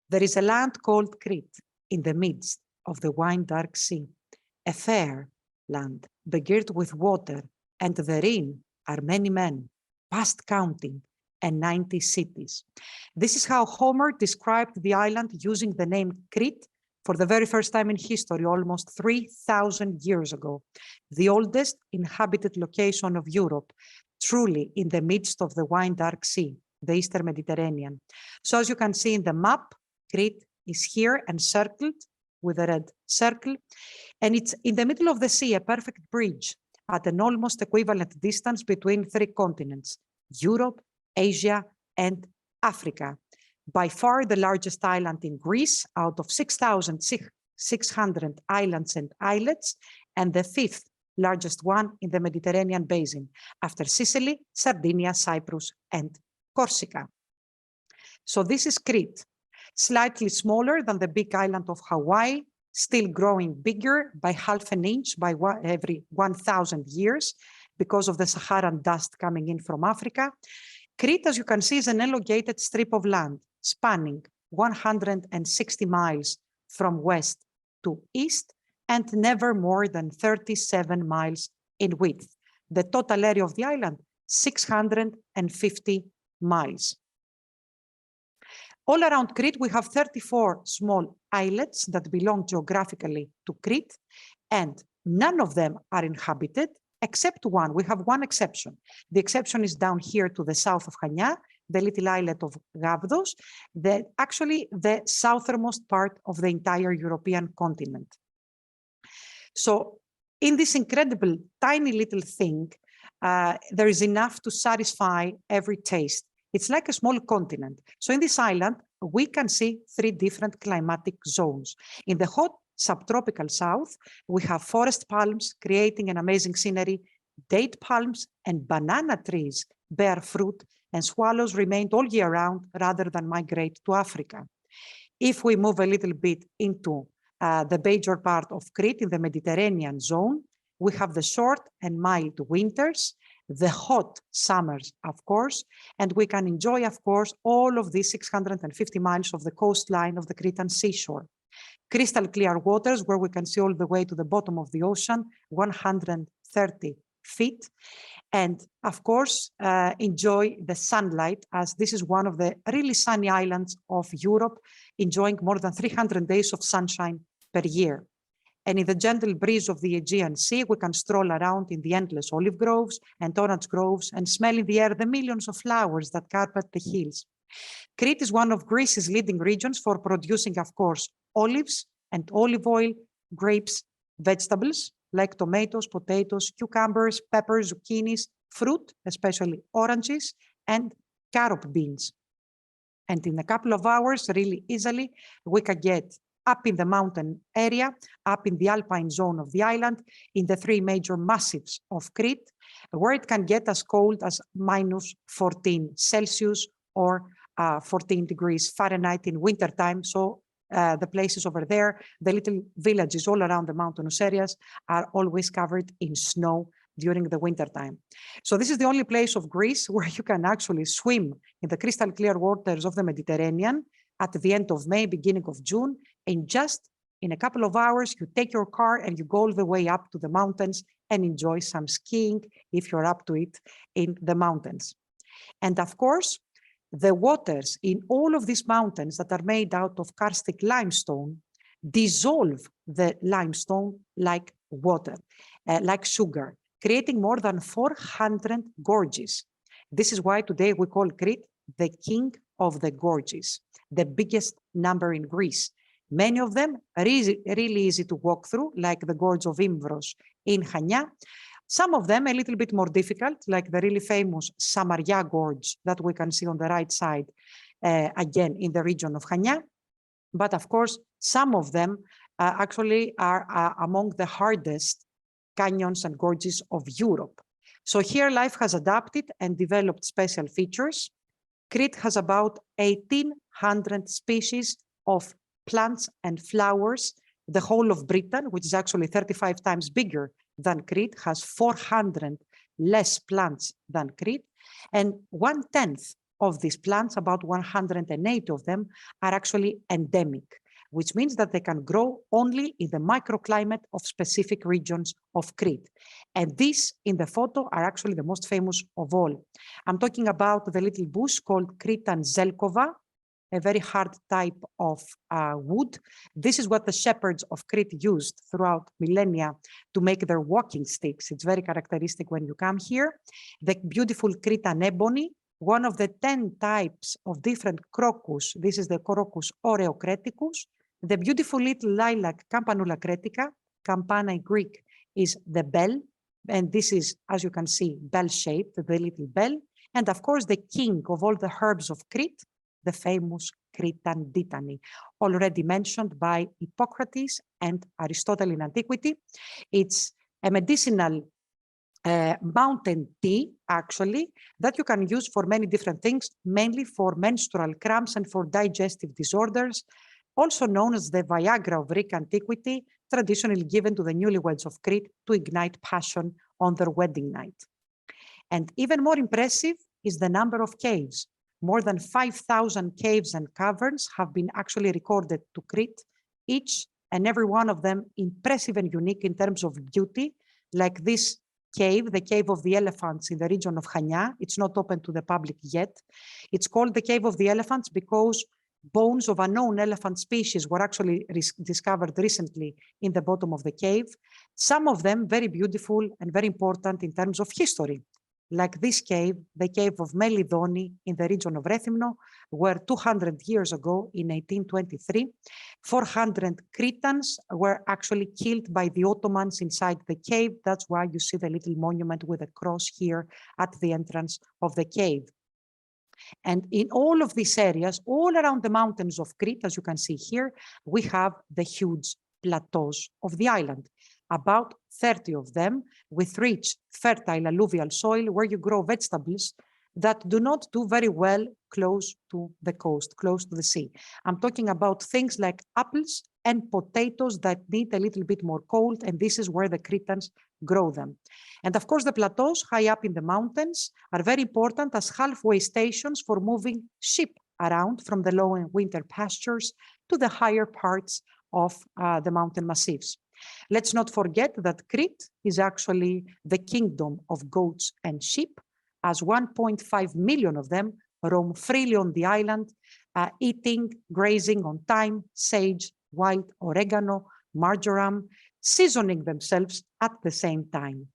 There is a land called Crete in the midst of the wine dark sea, a fair land begirt with water, and therein are many men, past counting, and 90 cities. This is how Homer described the island using the name Crete for the very first time in history, almost 3,000 years ago, the oldest inhabited location of Europe, truly in the midst of the wine dark sea, the Eastern Mediterranean. So as you can see in the map, Crete is here encircled with a red circle, and it's in the middle of the sea, a perfect bridge at an almost equivalent distance between three continents, Europe, Asia, and Africa. By far the largest island in Greece out of 6,600 islands and islets, and the fifth largest one in the Mediterranean basin, after Sicily, Sardinia, Cyprus, and Corsica. So this is Crete, slightly smaller than the big island of Hawaii, still growing bigger by half an inch by every 1,000 years because of the Saharan dust coming in from Africa. Crete, as you can see, is an elongated strip of land spanning 160 miles from west to east and never more than 37 miles in width. The total area of the island, 650 miles. All around Crete, we have 34 small islets that belong geographically to Crete, and none of them are inhabited except one. We have one exception. The exception is down here to the south of Chania, the little islet of Gavdos, actually the southernmost part of the entire European continent. So in this incredible tiny little thing, there is enough to satisfy every taste. It's like a small continent. So in this island, we can see three different climatic zones. In the hot subtropical south, we have forest palms creating an amazing scenery, date palms and banana trees bear fruit, and swallows remain all year round rather than migrate to Africa. If we move a little bit into the major part of Crete in the Mediterranean zone, we have the short and mild winters, the hot summers, of course, and we can enjoy, of course, all of these 650 miles of the coastline of the Cretan seashore. Crystal clear waters where we can see all the way to the bottom of the ocean, 130 feet. And of course, enjoy the sunlight, as this is one of the really sunny islands of Europe, enjoying more than 300 days of sunshine per year. And in the gentle breeze of the Aegean Sea, we can stroll around in the endless olive groves and orange groves and smell in the air the millions of flowers that carpet the hills. Crete is one of Greece's leading regions for producing, of course, olives and olive oil, grapes, vegetables like tomatoes, potatoes, cucumbers, peppers, zucchinis, fruit, especially oranges, and carob beans. And in a couple of hours, really easily, we can get up in the mountain area, up in the alpine zone of the island, in the three major massifs of Crete, where it can get as cold as minus 14 Celsius or 14 degrees Fahrenheit in wintertime. So the places over there, the little villages all around the mountainous areas are always covered in snow during the wintertime. So this is the only place of Greece where you can actually swim in the crystal clear waters of the Mediterranean at the end of May, beginning of June, and just in a couple of hours, you take your car and you go all the way up to the mountains and enjoy some skiing if you're up to it in the mountains. And of course, the waters in all of these mountains that are made out of karstic limestone dissolve the limestone like water, like sugar, creating more than 400 gorges. This is why today we call Crete the king of the gorges, the biggest number in Greece. Many of them are really easy to walk through, like the gorge of Imbros in Chania. Some of them a little bit more difficult, like the really famous Samaria Gorge that we can see on the right side, again in the region of Chania. But of course, some of them actually are among the hardest canyons and gorges of Europe. So here life has adapted and developed special features. Crete has about 1,800 species of plants and flowers. The whole of Britain, which is actually 35 times bigger than Crete, has 400 less plants than Crete, and 1/10 of these plants, about 180 of them, are actually endemic, which means that they can grow only in the microclimate of specific regions of Crete. And these in the photo are actually the most famous of all. I'm talking about the little bush called Cretan zelkova, a very hard type of wood. This is what the shepherds of Crete used throughout millennia to make their walking sticks. It's very characteristic when you come here. The beautiful Cretan ebony, one of the 10 types of different crocus. This is the Crocus oreocreticus. The beautiful little lilac Campanula cretica, campana in Greek is the bell. And this is, as you can see, bell-shaped, the little bell. And of course, the king of all the herbs of Crete, the famous Cretan dittany, already mentioned by Hippocrates and Aristotle in antiquity. It's a medicinal mountain tea, actually, that you can use for many different things, mainly for menstrual cramps and for digestive disorders, also known as the Viagra of Greek antiquity, traditionally given to the newlyweds of Crete to ignite passion on their wedding night. And even more impressive is the number of caves. More than 5,000 caves and caverns have been actually recorded to Crete, each and every one of them impressive and unique in terms of beauty, like this cave, the Cave of the Elephants in the region of Chania. It's not open to the public yet. It's called the Cave of the Elephants because bones of unknown elephant species were actually discovered recently in the bottom of the cave. Some of them very beautiful and very important in terms of history, like this cave, the cave of Melidoni in the region of Rethymno, where 200 years ago in 1823, 400 Cretans were actually killed by the Ottomans inside the cave. That's why you see the little monument with a cross here at the entrance of the cave. And in all of these areas, all around the mountains of Crete, as you can see here, we have the huge plateaus of the island. About 30 of them with rich, fertile alluvial soil where you grow vegetables that do not do very well close to the coast, close to the sea. I'm talking about things like apples and potatoes that need a little bit more cold, and this is where the Cretans grow them. And of course, the plateaus high up in the mountains are very important as halfway stations for moving sheep around from the low and winter pastures to the higher parts of the mountain massifs. Let's not forget that Crete is actually the kingdom of goats and sheep, as 1.5 million of them roam freely on the island, eating, grazing on thyme, sage, wild oregano, marjoram, seasoning themselves at the same time.